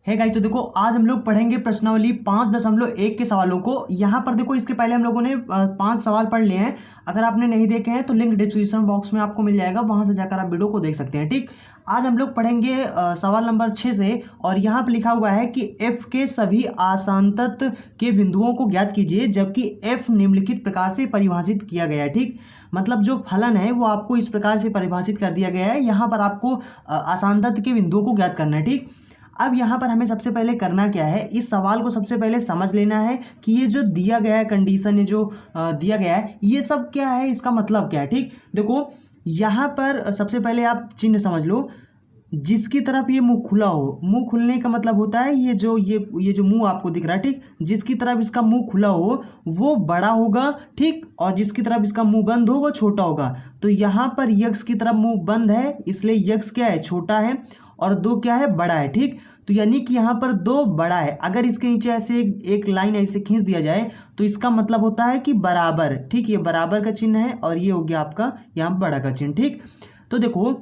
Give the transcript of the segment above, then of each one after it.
है गाइस, तो देखो आज हम लोग पढ़ेंगे प्रश्नावली 5.1 के सवालों को। यहाँ पर देखो इसके पहले हम लोगों ने 5 सवाल पढ़ लिए हैं। अगर आपने नहीं देखे हैं तो लिंक डिस्क्रिप्शन बॉक्स में आपको मिल जाएगा, वहां से जाकर आप वीडियो को देख सकते हैं। ठीक, आज हम लोग पढ़ेंगे सवाल नंबर 6 से। और यहाँ पर लिखा हुआ है कि f के सभी आसानतत्व के बिंदुओं को ज्ञात कीजिए, जबकि f निम्नलिखित प्रकार से परिभाषित किया गया है। ठीक, मतलब जो फलन है वो आपको इस प्रकार से परिभाषित कर दिया गया है। यहाँ पर आपको आसानतत्व के बिंदुओं को ज्ञात करना है। ठीक, अब यहाँ पर हमें सबसे पहले करना क्या है, इस सवाल को सबसे पहले समझ लेना है कि ये जो दिया गया है कंडीशन, ये जो दिया गया है ये सब क्या है, इसका मतलब क्या है। ठीक, देखो यहाँ पर सबसे पहले आप चिन्ह समझ लो। जिसकी तरफ ये मुंह खुला हो, मुंह खुलने का मतलब होता है ये जो मुंह आपको दिख रहा है, ठीक, जिसकी तरफ इसका मुंह खुला हो वो बड़ा होगा। ठीक, और जिसकी तरफ इसका मुंह बंद हो वो छोटा होगा। तो यहाँ पर यक्स की तरफ मुंह बंद है, इसलिए यक्स क्या है, छोटा है, और 2 क्या है, बड़ा है। ठीक, तो यानी कि यहाँ पर 2 बड़ा है। अगर इसके नीचे ऐसे एक लाइन ऐसे खींच दिया जाए तो इसका मतलब होता है कि बराबर। ठीक, ये बराबर का चिन्ह है और ये हो गया आपका यहाँ बड़ा का चिन्ह। ठीक, तो देखो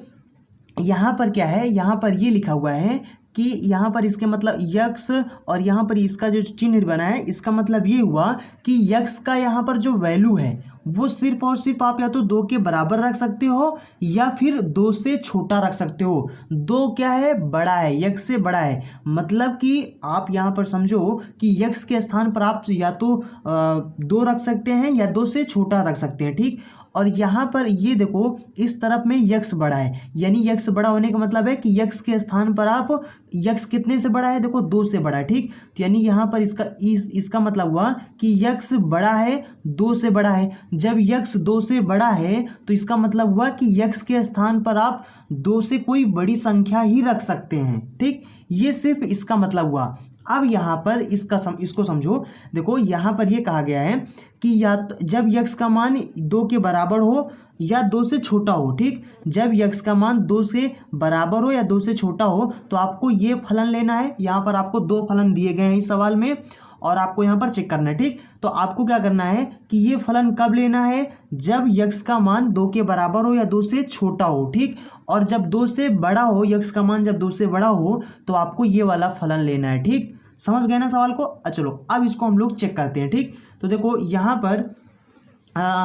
यहाँ पर क्या है, यहाँ पर ये लिखा हुआ है कि यहाँ पर इसके मतलब यक्स, और यहाँ पर इसका जो चिन्ह बना है इसका मतलब ये हुआ कि यक्स का यहाँ पर जो वैल्यू है वो सिर्फ और सिर्फ आप या तो 2 के बराबर रख सकते हो या फिर 2 से छोटा रख सकते हो। 2 क्या है, बड़ा है, यक्स से बड़ा है। मतलब कि आप यहाँ पर समझो कि यक्स के स्थान पर आप या तो 2 रख सकते हैं या 2 से छोटा रख सकते हैं। ठीक, और यहाँ पर ये देखो इस तरफ में यक्स बड़ा है, यानी यक्स बड़ा होने का मतलब है कि यक्स के स्थान पर आप यक्स कितने से बड़ा है, देखो 2 से बड़ा है। ठीक, तो यानी यहाँ पर इसका मतलब हुआ कि यक्स बड़ा है, 2 से बड़ा है। जब यक्स 2 से बड़ा है तो इसका मतलब हुआ कि यक्स के स्थान पर आप 2 से कोई बड़ी संख्या ही रख सकते हैं। ठीक, ये सिर्फ इसका मतलब हुआ। अब यहाँ पर इसको समझो। देखो यहाँ पर ये कहा गया है कि या जब यक्स का मान 2 के बराबर हो या 2 से छोटा हो। ठीक, जब यक्स का मान 2 से बराबर हो या 2 से छोटा हो तो आपको ये फलन लेना है। यहाँ पर आपको 2 फलन दिए गए हैं इस सवाल में और आपको यहाँ पर चेक करना है। ठीक, तो आपको क्या करना है कि ये फलन कब लेना है, जब यक्स का मान 2 के बराबर हो या 2 से छोटा हो। ठीक, और जब 2 से बड़ा हो, यक्स का मान जब 2 से बड़ा हो तो आपको ये वाला फलन लेना है। ठीक, समझ गए ना सवाल को। चलो अब इसको हम लोग चेक करते हैं। ठीक, तो देखो यहाँ पर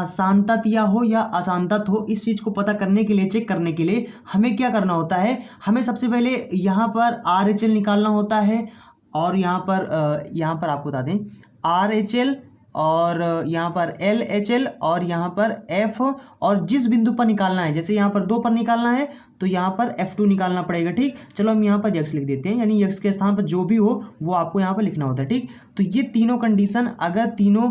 शांतत हो या अशांतत हो, इस चीज़ को पता करने के लिए, चेक करने के लिए हमें क्या करना होता है, हमें सबसे पहले यहाँ पर RHL निकालना होता है। और यहाँ पर आपको बता दें RHL और यहाँ पर LHL और यहाँ पर F, और जिस बिंदु पर निकालना है, जैसे यहाँ पर 2 पर निकालना है तो यहाँ पर F2 निकालना पड़ेगा। ठीक, चलो हम यहाँ पर यक्स लिख देते हैं, यानी यक्स के स्थान पर जो भी हो वो आपको यहाँ पर लिखना होता है। ठीक, तो ये तीनों कंडीशन अगर तीनों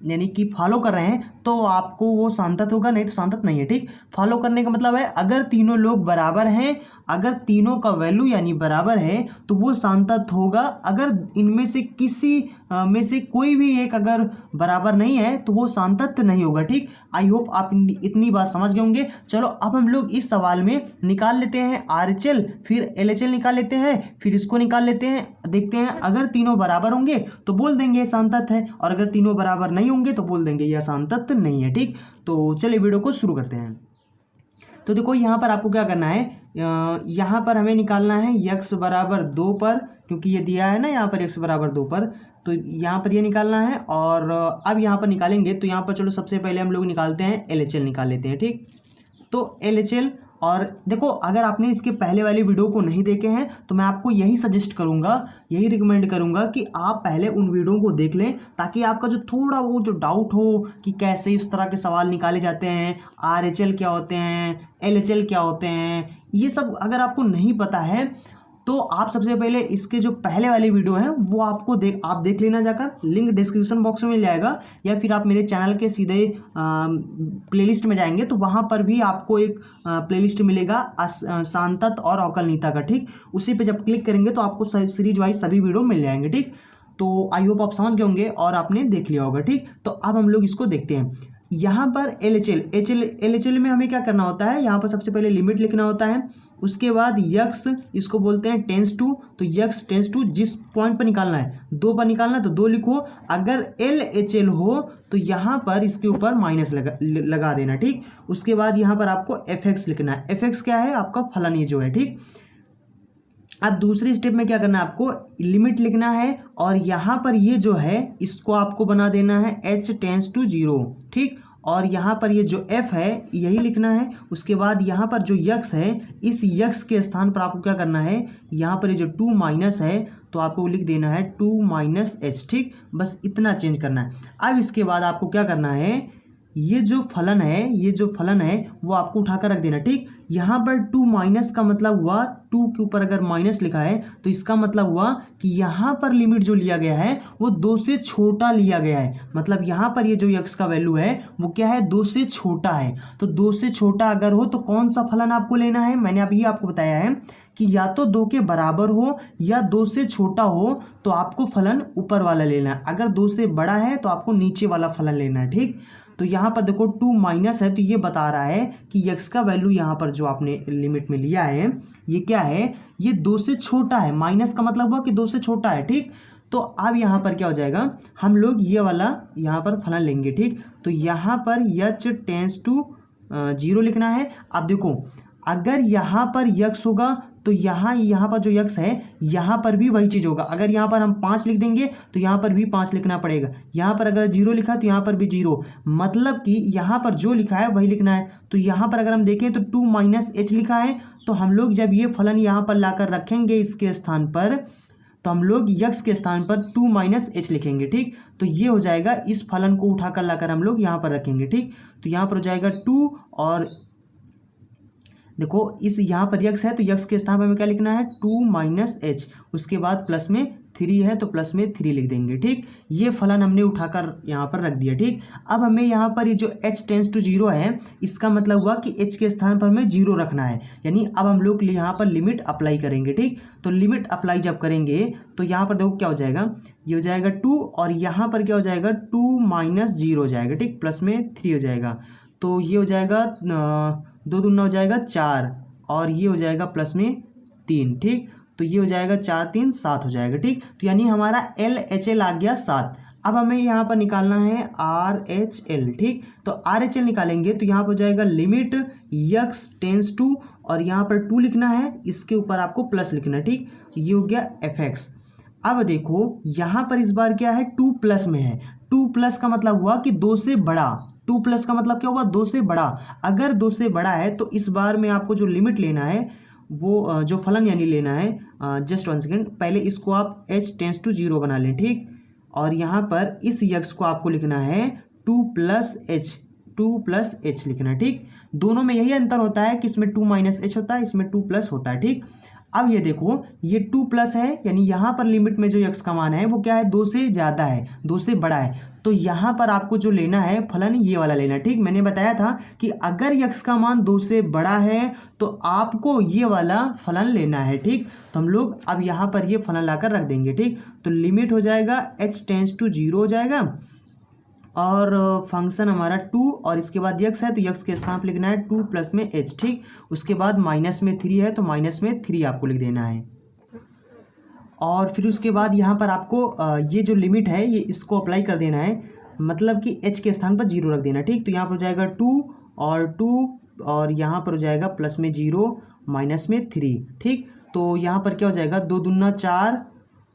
यानी कि फॉलो कर रहे हैं तो आपको वो शांतत होगा, नहीं तो शांतत नहीं है। ठीक, फॉलो करने का मतलब है अगर तीनों लोग बराबर हैं, अगर तीनों का वैल्यू यानी बराबर है तो वो शांतत होगा। अगर इनमें से किसी में से कोई भी एक अगर बराबर नहीं है तो वो शांतत नहीं होगा। ठीक, आई होप आप इतनी बात समझ गए होंगे। चलो अब हम लोग इस सवाल में निकाल लेते हैं RHL, फिर LHL निकाल लेते हैं, फिर इसको निकाल लेते हैं। देखते हैं अगर तीनों बराबर होंगे तो बोल देंगे ये शांतत है, और अगर तीनों बराबर नहीं होंगे तो बोल देंगे यह शांतत नहीं है। ठीक, तो चलिए वीडियो को शुरू करते हैं। तो देखो यहाँ पर आपको क्या करना है, यहाँ पर हमें निकालना है यक्स बराबर 2 पर, क्योंकि ये दिया है ना यहाँ पर यक्स बराबर 2 पर, तो यहाँ पर ये निकालना है। और अब यहाँ पर निकालेंगे तो यहाँ पर चलो सबसे पहले हम लोग निकालते हैं LHL निकाल लेते हैं। ठीक, तो LHL, और देखो अगर आपने इसके पहले वाले वीडियो को नहीं देखे हैं तो मैं आपको यही सजेस्ट करूंगा, यही रिकमेंड करूंगा कि आप पहले उन वीडियो को देख लें, ताकि आपका जो थोड़ा वो जो डाउट हो कि कैसे इस तरह के सवाल निकाले जाते हैं, RHL क्या होते हैं, LHL क्या होते हैं, ये सब अगर आपको नहीं पता है तो आप सबसे पहले इसके जो पहले वाले वीडियो हैं वो आपको आप देख लेना जाकर, लिंक डिस्क्रिप्शन बॉक्स में मिल जाएगा, या फिर आप मेरे चैनल के सीधे प्लेलिस्ट में जाएंगे तो वहाँ पर भी आपको एक प्लेलिस्ट मिलेगा शांतत और अवकलनीयता का। ठीक, उसी पे जब क्लिक करेंगे तो आपको सीरीज वाइज सभी वीडियो मिल जाएंगे। ठीक, तो आई होप आप समझ गए होंगे और आपने देख लिया होगा। ठीक, तो अब हम लोग इसको देखते हैं। यहाँ पर LHL में हमें क्या करना होता है, यहाँ पर सबसे पहले लिमिट लिखना होता है, उसके बाद यक्स, इसको बोलते हैं टेंस टू, तो यक्स टेंस टू जिस पॉइंट पर निकालना है, 2 पर निकालना है तो 2 लिखो। अगर LHL हो तो यहाँ पर इसके ऊपर माइनस लगा देना। ठीक, उसके बाद यहाँ पर आपको FX लिखना है। FX क्या है, आपका फलन ये जो है। ठीक, अब दूसरी स्टेप में क्या करना है, आपको लिमिट लिखना है और यहाँ पर ये जो है इसको आपको बना देना है h टेंस टू 0, ठीक। और यहाँ पर ये जो f है यही लिखना है। उसके बाद यहाँ पर जो यक्स है, इस यक्स के स्थान पर आपको क्या करना है, यहाँ पर ये जो 2 माइनस है तो आपको लिख देना है 2 माइनस h, ठीक। बस इतना चेंज करना है। अब इसके बाद आपको क्या करना है, ये जो फलन है वो आपको उठाकर रख देना, ठीक। यहाँ पर 2 माइनस का मतलब हुआ, 2 के ऊपर अगर माइनस लिखा है तो इसका मतलब हुआ कि यहाँ पर लिमिट जो लिया गया है वो 2 से छोटा लिया गया है। मतलब यहाँ पर ये जो यक्स का वैल्यू है वो क्या है, 2 से छोटा है। तो 2 से छोटा अगर हो तो कौन सा फलन आपको लेना है, मैंने अभी आपको बताया है कि या तो 2 के बराबर हो या 2 से छोटा हो तो आपको फलन ऊपर वाला लेना है। अगर 2 से बड़ा है तो आपको नीचे वाला फलन लेना है, ठीक। तो यहाँ पर देखो 2 माइनस है तो ये बता रहा है कि यक्स का वैल्यू यहाँ पर जो आपने लिमिट में लिया है ये क्या है, ये 2 से छोटा है। माइनस का मतलब हुआ कि 2 से छोटा है, ठीक। तो अब यहाँ पर क्या हो जाएगा, हम लोग ये वाला यहाँ पर फलन लेंगे, ठीक। तो यहाँ पर h टेंस टू 0 लिखना है। अब देखो अगर यहाँ पर यक्स होगा तो यहाँ पर जो यक्स है यहाँ पर भी वही चीज़ होगा। अगर यहाँ पर हम 5 लिख देंगे तो यहाँ पर भी 5 लिखना पड़ेगा। यहाँ पर अगर 0 लिखा तो यहाँ पर भी 0, मतलब कि यहाँ पर जो लिखा है वही लिखना है। तो यहाँ पर अगर हम देखें तो 2 माइनस h लिखा है, तो हम लोग जब ये फलन यहाँ पर लाकर रखेंगे इसके स्थान पर तो हम लोग यक्स के स्थान पर 2 माइनस h लिखेंगे, ठीक। तो ये हो जाएगा, इस फलन को उठाकर लाकर हम लोग यहाँ पर रखेंगे, ठीक। तो यहाँ पर हो जाएगा 2 और देखो इस यहाँ पर यक्स है तो यक्स के स्थान पर हमें क्या लिखना है, 2 माइनस h। उसके बाद प्लस में 3 है तो प्लस में 3 लिख देंगे, ठीक। ये फलन हमने उठाकर यहाँ पर रख दिया, ठीक। अब हमें यहाँ पर ये जो h टेंस टू 0 है इसका मतलब हुआ कि h के स्थान पर हमें 0 रखना है। यानी अब हम लोग यहाँ पर लिमिट अप्लाई करेंगे, ठीक। तो लिमिट अप्लाई जब करेंगे तो यहाँ पर देखो क्या हो जाएगा, ये हो जाएगा 2 और यहाँ पर क्या हो जाएगा 2 माइनस 0 हो जाएगा, ठीक। प्लस में 3 हो जाएगा तो ये हो जाएगा 2 दूना हो जाएगा 4 और ये हो जाएगा प्लस में 3, ठीक। तो ये हो जाएगा 4 3 7 हो जाएगा, ठीक। तो यानी हमारा LHL आ गया 7। अब हमें यहाँ पर निकालना है RHL, ठीक। तो RHL निकालेंगे तो यहाँ पर हो जाएगा लिमिट यक्स टेंस टू और यहाँ पर 2 लिखना है, इसके ऊपर आपको प्लस लिखना है, ठीक। ये हो गया fx। अब देखो यहाँ पर इस बार क्या है, 2 प्लस में है। 2 प्लस का मतलब हुआ कि 2 से बड़ा, 2 प्लस का मतलब क्या हुआ, 2 से बड़ा। अगर 2 से बड़ा है तो इस बार में आपको जो लिमिट लेना है वो जो फलन यानी लेना है, जस्ट 1 सेकेंड, पहले इसको आप h टेंस टू 0 बना लें, ठीक। और यहाँ पर इस यक्स को आपको लिखना है 2 प्लस h लिखना है, ठीक। दोनों में यही अंतर होता है कि इसमें 2 माइनस h होता है, इसमें 2 प्लस होता है, ठीक। अब ये देखो ये 2 प्लस है यानी यहाँ पर लिमिट में जो यक्स का मान है वो क्या है, 2 से ज़्यादा है, 2 से बड़ा है। तो यहाँ पर आपको जो लेना है फलन ये वाला लेना है, ठीक। मैंने बताया था कि अगर यक्स का मान 2 से बड़ा है तो आपको ये वाला फलन लेना है, ठीक। तो हम लोग अब यहाँ पर ये फलन लाकर रख देंगे, ठीक। तो लिमिट हो जाएगा h टेंस टू 0 हो जाएगा और फंक्शन हमारा 2 और इसके बाद यक्स है तो यक्स के स्थान पर लिखना है 2 प्लस में h, ठीक। उसके बाद माइनस में 3 है तो माइनस में 3 आपको लिख देना है। और फिर उसके बाद यहाँ पर आपको ये जो लिमिट है ये इसको अप्लाई कर देना है, मतलब कि h के स्थान पर 0 रख देना, ठीक। तो यहाँ पर हो जाएगा 2 और यहाँ पर हो जाएगा प्लस में 0 माइनस में 3, ठीक। तो यहाँ पर क्या हो जाएगा, 2 दूना 4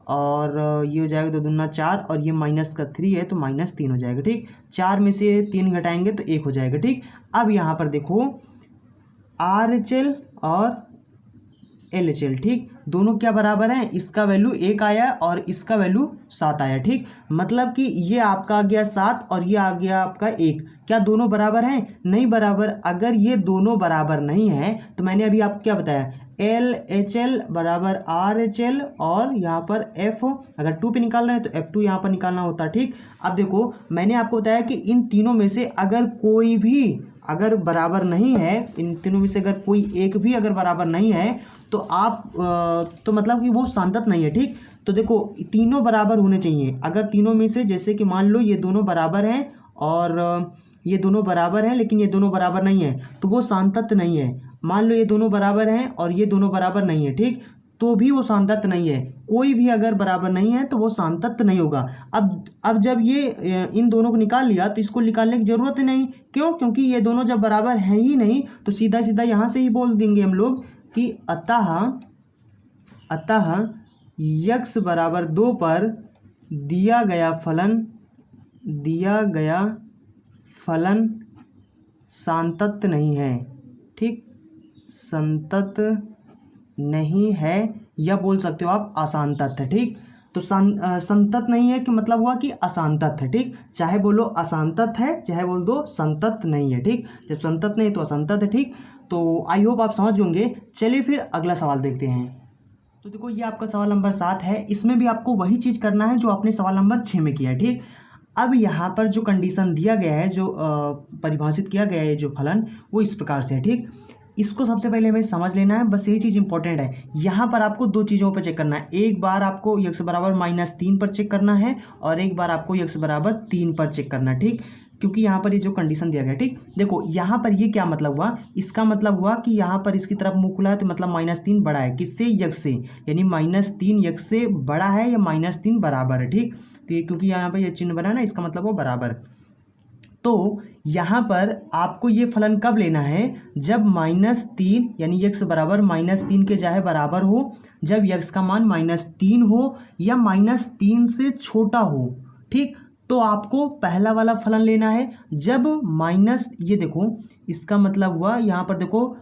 और ये हो जाएगा 2 दूना 4 और ये माइनस का 3 है तो माइनस 3 हो जाएगा, ठीक। 4 में से 3 घटाएंगे तो 1 हो जाएगा, ठीक। अब यहाँ पर देखो RHL और LHL, ठीक। दोनों क्या बराबर हैं, इसका वैल्यू 1 आया और इसका वैल्यू 7 आया, ठीक। मतलब कि ये आपका आ गया 7 और ये आ गया आपका 1। क्या दोनों बराबर हैं, नहीं बराबर। अगर ये दोनों बराबर नहीं है तो मैंने अभी आपको क्या बताया, LHL बराबर RHL और यहाँ पर F, अगर 2 पे निकाल रहे हैं तो F2 यहाँ पर निकालना होता है, ठीक। अब देखो मैंने आपको बताया कि इन तीनों में से अगर कोई भी अगर बराबर नहीं है, इन तीनों में से अगर कोई एक भी अगर बराबर नहीं है तो आप तो मतलब कि वो सांतत नहीं है, ठीक। तो देखो तीनों बराबर होने चाहिए। अगर तीनों में से जैसे कि मान लो ये दोनों बराबर हैं और ये दोनों बराबर हैं लेकिन ये दोनों बराबर नहीं है तो वो सांतत नहीं है। मान लो ये दोनों बराबर हैं और ये दोनों बराबर नहीं है, ठीक, तो भी वो सांतत नहीं है। कोई भी अगर बराबर नहीं है तो वो सांतत नहीं होगा। अब जब ये इन दोनों को निकाल लिया तो इसको निकालने की ज़रूरत ही नहीं, क्यों, क्योंकि ये दोनों जब बराबर हैं ही नहीं तो सीधा सीधा यहाँ से ही बोल देंगे हम लोग कि अतः अतः यक्स बराबर 2 पर दिया गया फलन संतत नहीं है। ठीक, संतत नहीं है, या बोल सकते हो आप असांतत है। ठीक, तो संतत नहीं है कि मतलब हुआ कि असांतत है। ठीक, चाहे बोलो असांतत है, चाहे बोल दो संतत नहीं है। ठीक, जब संतत नहीं तो असंतत है। ठीक, तो आई होप आप समझ होंगे। चलिए फिर अगला सवाल देखते हैं। तो देखो ये आपका सवाल नंबर 7 है। इसमें भी आपको वही चीज़ करना है जो आपने सवाल नंबर 6 में किया है। ठीक, अब यहाँ पर जो कंडीशन दिया गया है, जो परिभाषित किया गया है जो फलन, वो इस प्रकार से है। ठीक, इसको सबसे पहले हमें समझ लेना है, बस यही चीज़ इंपॉर्टेंट है। यहाँ पर आपको दो चीज़ों पर चेक करना है। एक बार आपको यक्स बराबर -3 पर चेक करना है और एक बार आपको यक्स बराबर 3 पर चेक करना है। ठीक, क्योंकि यहाँ पर ये जो कंडीशन दिया गया। ठीक, देखो यहाँ पर ये क्या मतलब हुआ, इसका मतलब हुआ कि यहाँ पर इसकी तरफ मुँह खुला है तो मतलब -3 बड़ा है किससे, यक्स से, यानी -3 यक्स से बड़ा है या -3 बराबर है। ठीक, तो ये क्योंकि यहाँ पर ये चिन्ह बना है ना, इसका मतलब वो बराबर। तो यहाँ पर आपको ये फलन कब लेना है, जब -3 यानी यक्स बराबर -3 के चाहे बराबर हो, जब यक्स का मान -3 हो या -3 से छोटा हो। ठीक, तो आपको पहला वाला फलन लेना है। जब ये देखो इसका मतलब हुआ यहाँ पर देखो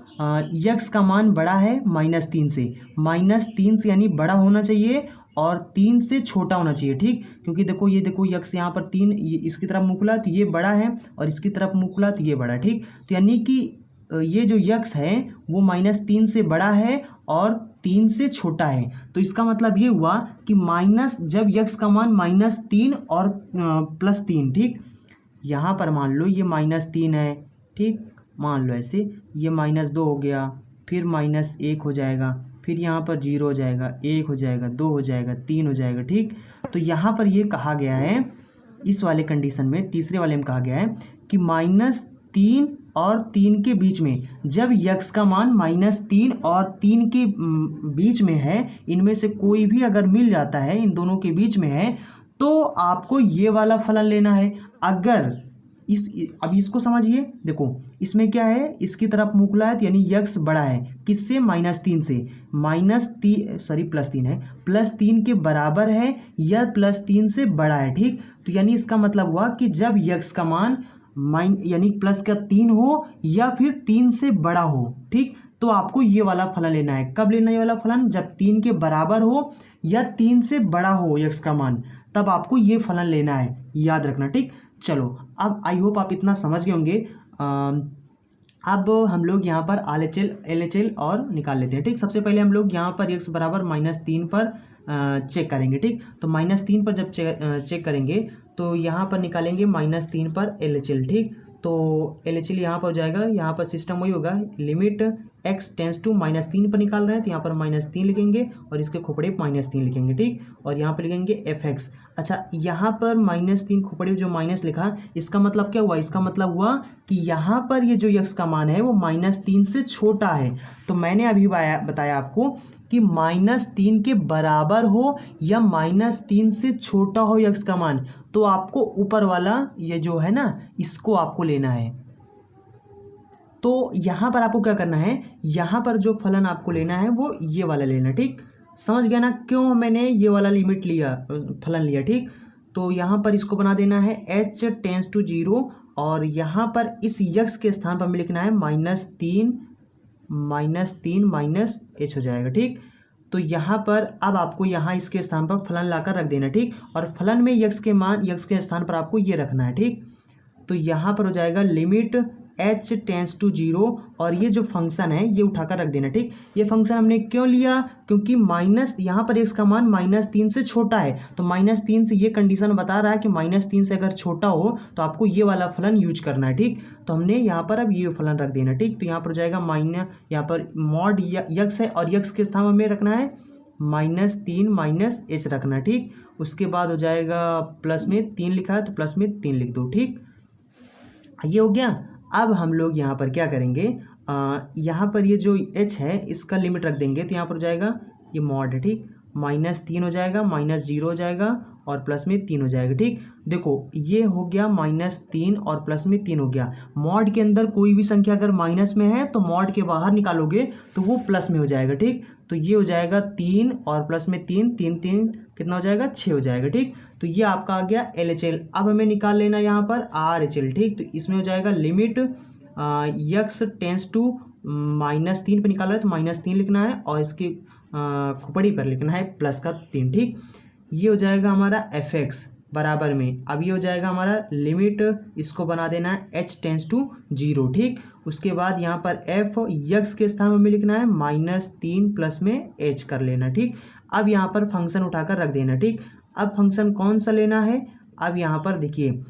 यक्स का मान बड़ा है -3 से, -3 से यानी बड़ा होना चाहिए और 3 से छोटा होना चाहिए। ठीक, क्योंकि देखो ये देखो यक्स यहाँ पर 3, ये इसकी तरफ मुँह खुला तो ये बड़ा है और इसकी तरफ मुँह खुला तो ये बड़ा है। ठीक, तो यानी कि ये जो यक्स है वो -3 से बड़ा है और 3 से छोटा है। तो इसका मतलब ये हुआ कि जब यक्स का मान -3 और +3। ठीक, यहाँ पर मान लो ये -3 है। ठीक, मान लो ऐसे, ये -2 हो गया, फिर -1 हो जाएगा, फिर यहाँ पर 0 हो जाएगा, 1 हो जाएगा, 2 हो जाएगा, 3 हो जाएगा। ठीक, तो यहाँ पर ये कहा गया है, इस वाले कंडीशन में तीसरे वाले में कहा गया है कि -3 और 3 के बीच में, जब यक्स का मान -3 और 3 के बीच में है, इनमें से कोई भी अगर मिल जाता है, इन दोनों के बीच में है, तो आपको ये वाला फलन लेना है। अगर अब इसको समझिए, देखो इसमें क्या है, इसकी तरफ मुँह खुला है तो यानी यक्स बड़ा है किससे, -3 से, +3 है, +3 के बराबर है या +3 से बड़ा है। ठीक, तो यानी इसका मतलब हुआ कि जब यक्स का मान यानी +3 हो या फिर 3 से बड़ा हो। ठीक, तो आपको ये वाला फलन लेना है। कब लेना है ये वाला फलन, जब 3 के बराबर हो या 3 से बड़ा हो यक्स का मान, तब आपको ये फलन लेना है, याद रखना। ठीक, चलो अब आई होप आप इतना समझ गए होंगे। अब हम लोग यहाँ पर LHL और निकाल लेते हैं। ठीक, सबसे पहले हम लोग यहाँ पर x बराबर -3 पर चेक करेंगे। ठीक, तो -3 पर जब चेक करेंगे तो यहाँ पर निकालेंगे -3 पर LHL। ठीक, तो LHL यहाँ पर हो जाएगा, यहाँ पर सिस्टम वही होगा, लिमिट x टेंस टू -3 पर निकाल रहे हैं तो यहाँ पर -3 लिखेंगे और इसके खोपड़े -3 लिखेंगे। ठीक, और यहाँ पर लिखेंगे fx। अच्छा, यहाँ पर -3 खोपड़े जो माइनस लिखा, इसका मतलब क्या हुआ, इसका मतलब हुआ कि यहाँ पर ये जो यक्स का मान है वो -3 से छोटा है। तो मैंने अभी बताया आपको कि -3 के बराबर हो या -3 से छोटा हो यक्स का मान, तो आपको ऊपर वाला ये जो है ना, इसको आपको लेना है। तो यहाँ पर आपको क्या करना है, यहाँ पर जो फलन आपको लेना है वो ये वाला लेना। ठीक, समझ गया ना क्यों मैंने ये वाला लिमिट लिया, फलन लिया। ठीक, तो यहाँ पर इसको बना देना है h टेंस टू 0 और यहाँ पर इस यक्स के स्थान पर हमें लिखना है -3 -h हो जाएगा। ठीक, तो यहाँ पर अब आपको यहाँ इसके स्थान पर फलन लाकर रख देना। ठीक, और फलन में यक्स के स्थान पर आपको ये रखना है। ठीक, तो यहाँ पर हो जाएगा लिमिट h टेंस टू 0 और ये जो फंक्शन है ये उठाकर रख देना। ठीक, ये फंक्शन हमने क्यों लिया, क्योंकि यहाँ पर x का मान -3 से छोटा है, तो -3 से ये कंडीशन बता रहा है कि -3 से अगर छोटा हो तो आपको ये वाला फलन यूज करना है। ठीक, तो हमने यहाँ पर अब ये फलन रख देना। ठीक, तो यहाँ पर हो जाएगा यहाँ पर मॉड यक्स है और यक्स के स्थान में रखना है -3 -h रखना। ठीक, उसके बाद हो जाएगा प्लस में 3 लिखा है तो प्लस में 3 लिख दो। ठीक, ये हो गया। अब हम लोग यहाँ पर क्या करेंगे, यहाँ पर ये जो h है इसका लिमिट रख देंगे तो यहाँ पर हो जाएगा ये मॉड है। ठीक, -3 हो जाएगा, -0 हो जाएगा और प्लस में 3 हो जाएगा। ठीक, देखो ये हो गया -3 और प्लस में 3 हो गया। मॉड के अंदर कोई भी संख्या अगर माइनस में है तो मॉड के बाहर निकालोगे तो वो प्लस में हो जाएगा। ठीक, तो ये हो जाएगा 3 और प्लस में 3, 3 3 कितना हो जाएगा 6 हो जाएगा। ठीक, तो ये आपका आ गया LHL। अब हमें निकाल लेना यहाँ पर RHL। ठीक, तो इसमें हो जाएगा लिमिट x टेंस टू -3 पर निकाल रहा है तो -3 लिखना है और इसकी खोपड़ी पर लिखना है प्लस का 3। ठीक, ये हो जाएगा हमारा fx बराबर में, अब ये हो जाएगा हमारा लिमिट, इसको बना देना है h टेंस टू 0। ठीक, उसके बाद यहाँ पर f x के स्थान में हमें लिखना है -3 प्लस में h कर लेना। ठीक, अब यहाँ पर फंक्शन उठाकर रख देना। ठीक, अब फंक्शन कौन सा लेना है, अब यहाँ पर देखिए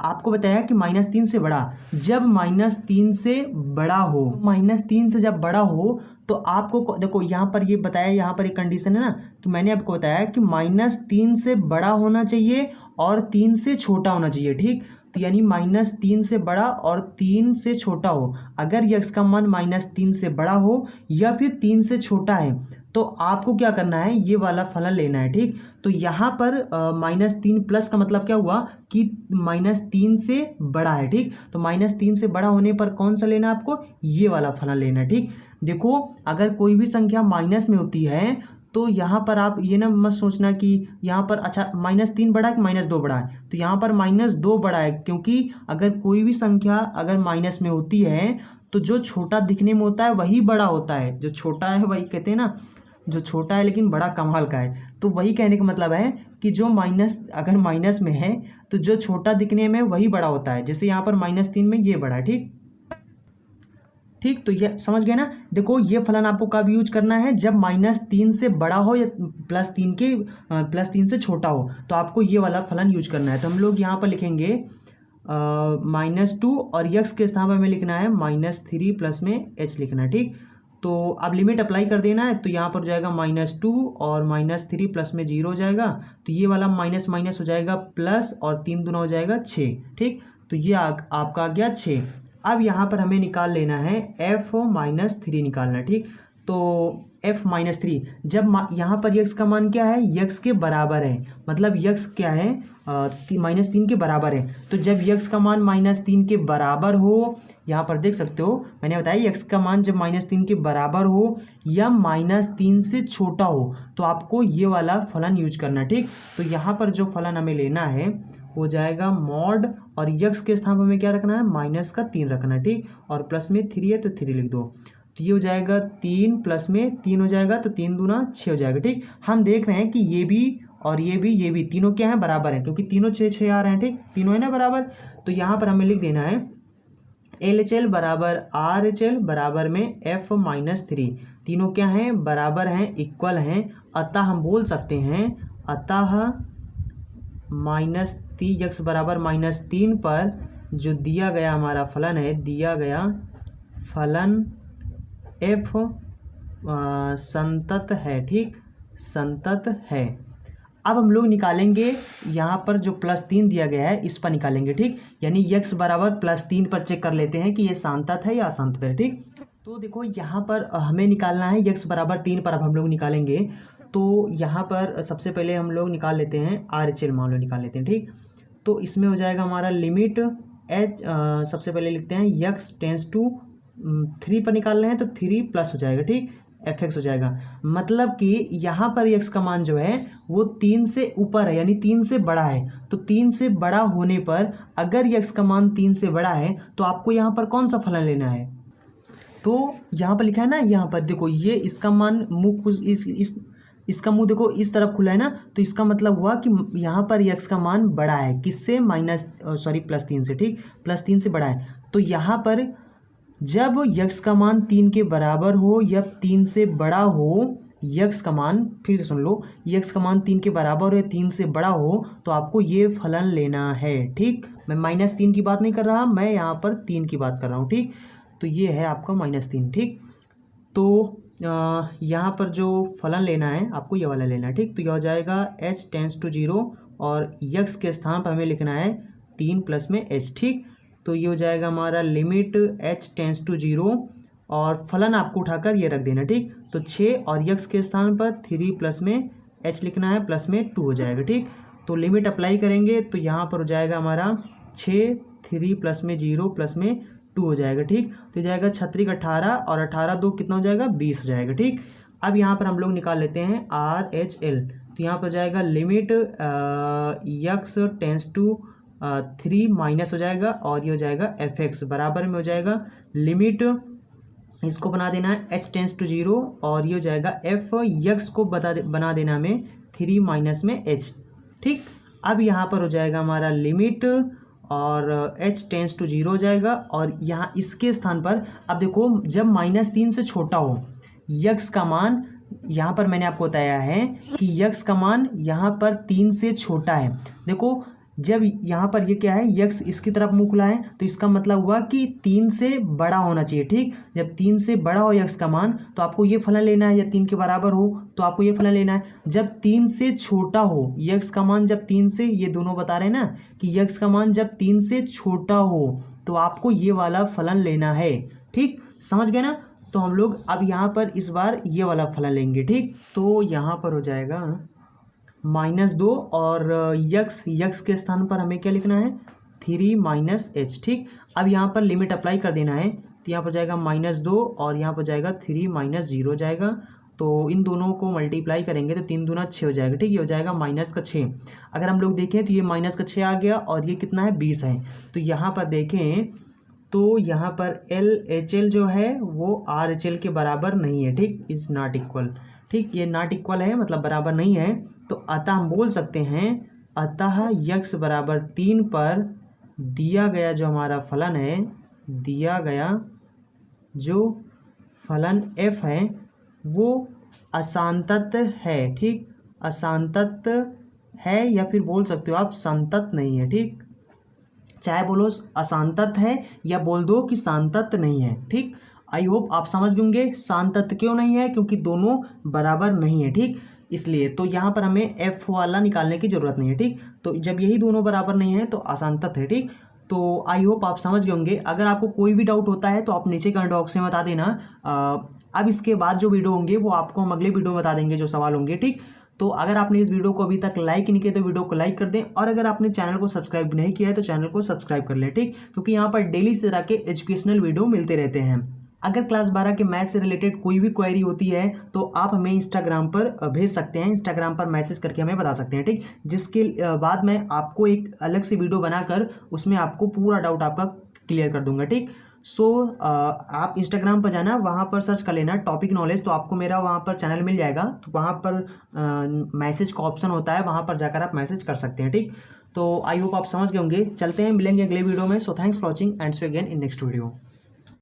आपको बताया कि -3 से बड़ा, जब -3 से बड़ा हो, -3 से जब बड़ा हो तो आपको देखो यहाँ पर ये बताया, यहाँ पर एक कंडीशन है ना, तो मैंने आपको बताया कि -3 से बड़ा होना चाहिए और 3 से छोटा होना चाहिए। ठीक, तो यानी -3 से बड़ा और 3 से छोटा हो। अगर x का मान -3 से बड़ा हो या फिर 3 से छोटा है तो आपको क्या करना है, ये वाला फलन लेना है। ठीक, तो यहाँ पर -3 प्लस का मतलब क्या हुआ कि -3 से बड़ा है। ठीक, तो -3 से बड़ा होने पर कौन सा लेना है आपको, ये वाला फलन लेना है। ठीक, देखो अगर कोई भी संख्या माइनस में होती है तो यहाँ पर आप ये ना मत सोचना कि यहाँ पर अच्छा -3 बड़ा है कि -2 बड़ा है, तो यहाँ पर -2 बड़ा है, क्योंकि अगर कोई भी संख्या अगर माइनस में होती है तो जो छोटा दिखने में होता है वही बड़ा होता है। जो छोटा है वही कहते हैं ना, जो छोटा है लेकिन बड़ा कमाल का है, तो वही कहने का मतलब है कि जो अगर माइनस में है तो जो छोटा दिखने में वही बड़ा होता है। जैसे यहाँ पर -3 में ये बड़ा है। ठीक, ठीक, तो ये समझ गए ना। देखो ये फलन आपको कब यूज करना है, जब -3 से बड़ा हो या +3 से छोटा हो, तो आपको ये वाला फलन यूज करना है। तो हम लोग यहाँ पर लिखेंगे -2 और x के स्थान पर हमें लिखना है -3 प्लस में h लिखना है। ठीक, तो अब लिमिट अप्लाई कर देना है, तो यहाँ पर हो जाएगा -2 और -3 प्लस में 0 हो जाएगा, तो ये वाला माइनस माइनस हो जाएगा प्लस और 3 दूना हो जाएगा 6। ठीक, तो ये आपका आ गया 6। अब यहाँ पर हमें निकाल लेना है f-3 निकालना है। ठीक, तो f-3 जब यहाँ पर x का मान क्या है, x के बराबर है, मतलब x क्या है -3 के बराबर है। तो जब x का मान -3 के बराबर हो, यहाँ पर देख सकते हो मैंने बताया x का मान जब -3 के बराबर हो या -3 से छोटा हो तो आपको ये वाला फलन यूज करना। ठीक, तो यहाँ पर जो फलन हमें लेना है हो जाएगा मॉड, और x के स्थान पर हमें क्या रखना है, -3 रखना है। ठीक, और प्लस में 3 है तो 3 लिख दो, तो ये हो जाएगा 3 प्लस में 3 हो जाएगा, तो 3 दूना 6 हो जाएगा। ठीक, हम देख रहे हैं कि ये भी और ये भी तीनों क्या है, बराबर हैं, क्योंकि तीनों 6 6 आ रहे हैं। ठीक, तीनों है ना बराबर, तो यहाँ पर हमें लिख देना है LHL बराबर RHL बराबर में f-3। तीनों क्या हैं, बराबर हैं, इक्वल हैं, अतः हम बोल सकते हैं अतः -3x बराबर -3 पर जो दिया गया हमारा फलन है, दिया गया फलन f संतत है। ठीक, संतत है। अब हम लोग निकालेंगे यहाँ पर जो +3 दिया गया है इस पर निकालेंगे। ठीक, यानी x बराबर +3 पर चेक कर लेते हैं कि ये संतत है या असंतत है। ठीक, तो देखो यहाँ पर हमें निकालना है x बराबर 3 पर। अब हम लोग निकालेंगे तो यहाँ पर सबसे पहले हम लोग निकाल लेते हैं RHL, मान लो निकाल लेते हैं। ठीक, तो इसमें हो जाएगा हमारा लिमिट h, सबसे पहले लिखते हैं x टेंस टू 3 पर निकाल रहे हैं तो 3 प्लस हो जाएगा। ठीक, fx हो जाएगा, मतलब कि यहाँ पर x का मान जो है वो 3 से ऊपर है, यानी 3 से बड़ा है। तो 3 से बड़ा होने पर अगर x का मान 3 से बड़ा है तो आपको यहाँ पर कौन सा फलन लेना है, तो यहाँ पर लिखा है ना, यहाँ पर देखो ये इसका मान मुँह कुछ इसका मुंह देखो इस तरफ खुला है ना, तो इसका मतलब हुआ कि यहाँ पर x का मान बड़ा है, किससे, +3 से। ठीक, +3 से बड़ा है, तो यहाँ पर जब x का मान 3 के बराबर हो या 3 से बड़ा हो, x का मान, फिर से सुन लो, x का मान 3 के बराबर हो या 3 से बड़ा हो तो आपको ये फलन लेना है। ठीक, मैं -3 की बात नहीं कर रहा, मैं यहाँ पर 3 की बात कर रहा हूँ। ठीक, तो ये है आपका -3। ठीक, तो यहाँ पर जो फलन लेना है आपको ये वाला लेना है। ठीक, तो यह हो जाएगा h टेंस टू 0 और x के स्थान पर हमें लिखना है 3 प्लस में h। ठीक, तो ये हो जाएगा हमारा लिमिट h टेंस टू 0 और फलन आपको उठाकर ये रख देना। ठीक, तो 6 और x के स्थान पर 3 प्लस में h लिखना है, प्लस में 2 हो जाएगा। ठीक, तो लिमिट अप्लाई करेंगे तो यहाँ पर हो जाएगा हमारा 6, 3 प्लस में 0 प्लस में 2 हो जाएगा। ठीक, तो जाएगा 36 18 और 18 2 कितना हो जाएगा, 20 हो जाएगा। ठीक, अब यहाँ पर हम लोग निकाल लेते हैं RHL। तो यहाँ पर जाएगा limit x tends to 3 minus हो जाएगा और ये हो जाएगा fx बराबर में हो जाएगा लिमिट, इसको बना देना है h टेंस टू 0 और ये हो जाएगा x को बना देना हमें 3 माइनस में h। ठीक, अब यहाँ पर हो जाएगा हमारा लिमिट और h टेंस टू 0 हो जाएगा और यहाँ इसके स्थान पर अब देखो जब -3 से छोटा हो x का मान, यहाँ पर मैंने आपको बताया है कि x का मान यहाँ पर 3 से छोटा है। देखो जब यहाँ पर ये क्या है x इसकी तरफ मुँह खुला है तो इसका मतलब हुआ कि 3 से बड़ा होना चाहिए। ठीक, जब 3 से बड़ा हो x का मान तो आपको ये फलन लेना है, या 3 के बराबर हो तो आपको ये फलन लेना है। जब 3 से छोटा हो x का मान, जब 3 से, ये दोनों बता रहे हैं ना कि x का मान जब 3 से छोटा हो तो आपको ये वाला फलन लेना है। ठीक, समझ गए ना। तो हम लोग अब यहाँ पर इस बार ये वाला फलन लेंगे। ठीक, तो यहाँ पर हो जाएगा -2 और यक्स के स्थान पर हमें क्या लिखना है 3 माइनस h। ठीक, अब यहाँ पर लिमिट अप्लाई कर देना है तो यहाँ पर जाएगा -2 और यहाँ पर जाएगा 3 माइनस 0 जाएगा। तो इन दोनों को मल्टीप्लाई करेंगे तो 3 दूना 6 हो जाएगा। ठीक, ये हो जाएगा -6। अगर हम लोग देखें तो ये -6 आ गया और ये कितना है 20 है। तो यहाँ पर देखें तो यहाँ पर LHL जो है वो RHL के बराबर नहीं है। ठीक, इज़ नॉट इक्वल। ठीक, ये नॉट इक्वल है मतलब बराबर नहीं है। तो अतः हम बोल सकते हैं अतः x बराबर 3 पर दिया गया जो हमारा फलन है, दिया गया जो फलन f है वो असंतत है। ठीक, असंतत है या फिर बोल सकते हो आप संतत नहीं है। ठीक, चाहे बोलो असंतत है या बोल दो कि संतत नहीं है। ठीक, आई होप आप समझ गए होंगे। संतत क्यों नहीं है, क्योंकि दोनों बराबर नहीं है। ठीक, इसलिए तो यहाँ पर हमें f वाला निकालने की ज़रूरत नहीं है। ठीक, तो जब यही दोनों बराबर नहीं है तो असंतत है। ठीक, तो आई होप आप समझ गए होंगे। अगर आपको कोई भी डाउट होता है तो आप नीचे कमेंट बॉक्स में बता देना। अब इसके बाद जो वीडियो होंगे वो आपको हम अगले वीडियो में बता देंगे जो सवाल होंगे। ठीक, तो अगर आपने इस वीडियो को अभी तक लाइक नहीं किया तो वीडियो को लाइक कर दें और अगर आपने चैनल को सब्सक्राइब नहीं किया है तो चैनल को सब्सक्राइब कर लें। ठीक, क्योंकि यहाँ पर डेली इस तरह के एजुकेशनल वीडियो मिलते रहते हैं। अगर क्लास 12 के मैथ से रिलेटेड कोई भी क्वेरी होती है तो आप हमें इंस्टाग्राम पर भेज सकते हैं, इंस्टाग्राम पर मैसेज करके हमें बता सकते हैं। ठीक, जिसके बाद मैं आपको एक अलग से वीडियो बनाकर उसमें आपको पूरा डाउट आपका क्लियर कर दूंगा। ठीक, सो आप इंस्टाग्राम पर जाना, वहाँ पर सर्च कर लेना टॉपिक नॉलेज, तो आपको मेरा वहाँ पर चैनल मिल जाएगा। तो वहाँ पर मैसेज का ऑप्शन होता है, वहाँ पर जाकर आप मैसेज कर सकते हैं। ठीक, तो आई होप आप समझ गए होंगे। चलते हैं, मिलेंगे अगले वीडियो में। So thanks for watching and see you again in next video.